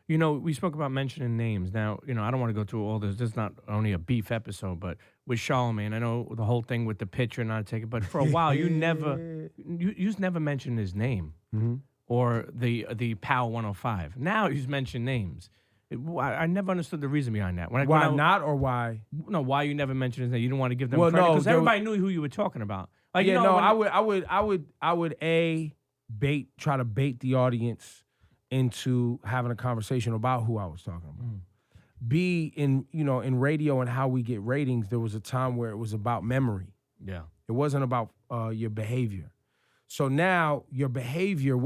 We spoke about mentioning names. Now, I don't want to go through all this. This is not only a beef episode, but with Charlamagne, I know the whole thing with the pitcher not taking. But for a while, you just never mentioned his name or the Power 105. Now he's mentioned names. I never understood the reason behind that. Why not, or why? No, why you never mentioned his name? You didn't want to give them credit because everybody knew who you were talking about. Like, I would try to bait the audience into having a conversation about who I was talking about. B, in radio and how we get ratings, there was a time where it was about memory. Yeah. It wasn't about your behavior. So now your behavior,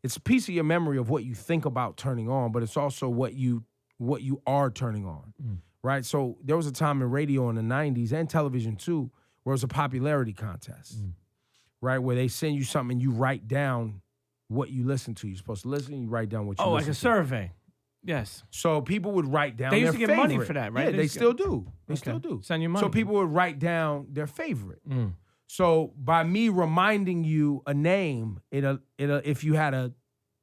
it's a piece of your memory of what you think about turning on, but it's also what you are turning on, right? So there was a time in radio in the 90s and television too, where it was a popularity contest, right? Where they send you something and you write down what you listen to. You're supposed to listen, you write down what you listen to. Oh, like a survey. Yes. So people would write down their favorite. They used to get money for that, right? Yeah, they still do. They still do. Send you money. So people would write down their favorite. So by me reminding you a name, if you had a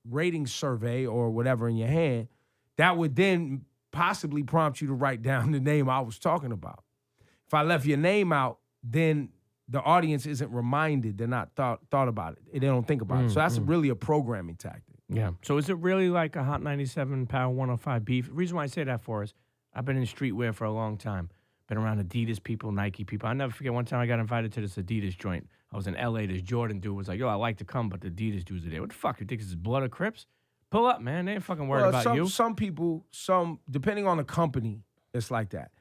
rating survey or whatever in your hand, that would then possibly prompt you to write down the name I was talking about. If I left your name out, then the audience isn't reminded. They're not thought about it. They don't think about it. So that's really a programming tactic. Yeah. So is it really like a Hot 97 Power 105 beef? The reason why I say that for is I've been in streetwear for a long time. Been around Adidas people, Nike people. I'll never forget one time I got invited to this Adidas joint. I was in L.A. This Jordan dude was like, yo, I like to come, but the Adidas dudes are there. What the fuck? You think this is Blood or Crips? Pull up, man. They ain't fucking worried about you. Some people, depending on the company, it's like that.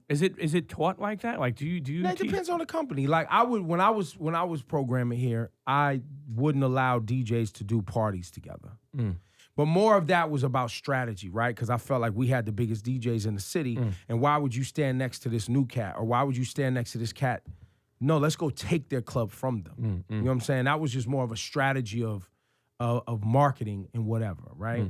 Is it taught like that? Like, do you? It depends on the company. Like when I was programming here, I wouldn't allow DJs to do parties together. But more of that was about strategy, right? Because I felt like we had the biggest DJs in the city, and why would you stand next to this new cat, or why would you stand next to this cat? No, let's go take their club from them. You know what I'm saying? That was just more of a strategy of marketing and whatever, right?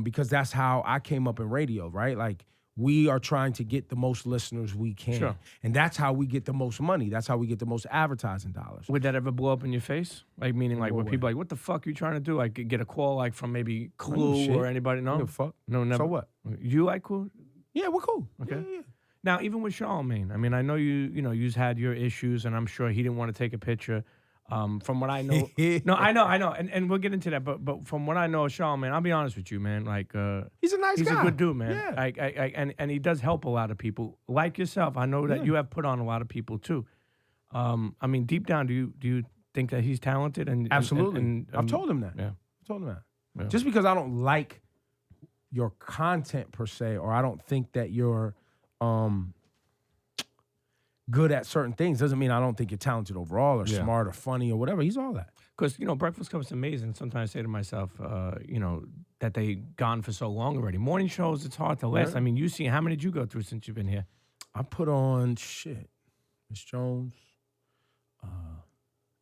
Because that's how I came up in radio, right? Like, we are trying to get the most listeners we can. Sure. And that's how we get the most money. That's how we get the most advertising dollars. Would that ever blow up in your face? Like, meaning, like, when people are like, what the fuck are you trying to do? Like, get a call, like, from maybe Clue or anybody? No? Give a fuck. No, never. So what? You like Clue? Yeah, we're cool. Okay. Yeah. Now, even with Charlamagne, I mean, I know you've had your issues, and I'm sure he didn't want to take a picture. From what I know, no, I know, and we'll get into that. But from what I know of Charlamagne, I'll be honest with you, man. Like, he's a nice guy. He's a good dude, man. Yeah. And he does help a lot of people, like yourself. I know that you have put on a lot of people too. I mean, deep down, do you think that he's talented? And absolutely, and I've told him that. Yeah, I've told him that. Yeah. Just because I don't like your content per se, or I don't think that you're good at certain things, doesn't mean I don't think you're talented overall or smart or funny or whatever. He's all that. Because, Breakfast Club is amazing. Sometimes I say to myself, that they gone for so long already. Morning shows, it's hard to last. Yeah. I mean, how many did you go through since you've been here? I put on Miss Jones,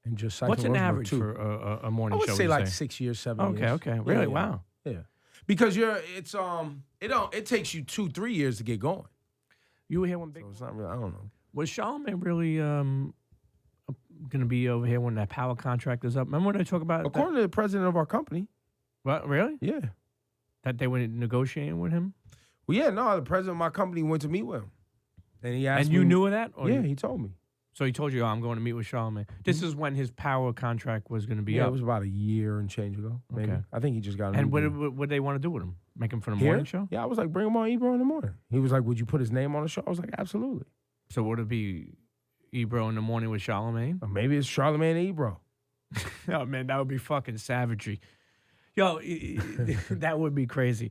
and just What's an average for a morning show? I would say like 6 years, 7 years. Okay. Really? Yeah. Wow. Yeah. Because it takes you 2-3 years to get going. You were here when Big. So it's not really, I don't know. Was Charlamagne really going to be over here when that power contract is up? Remember when they talk about According to the president of our company. What, really? Yeah. That they were negotiating with him? Well, yeah, no, the president of my company went to meet with him. And he asked me. And you knew of that? Or he told me. So he told you, I'm going to meet with Charlamagne. This is when his power contract was going to be up. Yeah, it was about a year and change ago, maybe. Okay. I think he just got a And what did they want to do with him? Make him for the morning show? Yeah, I was like, bring him on Ebro in the morning. He was like, would you put his name on the show? I was like, absolutely. So would it be Ebro in the morning with Charlamagne? Or maybe it's Charlamagne and Ebro. Oh, man, that would be fucking savagery. Yo, that would be crazy.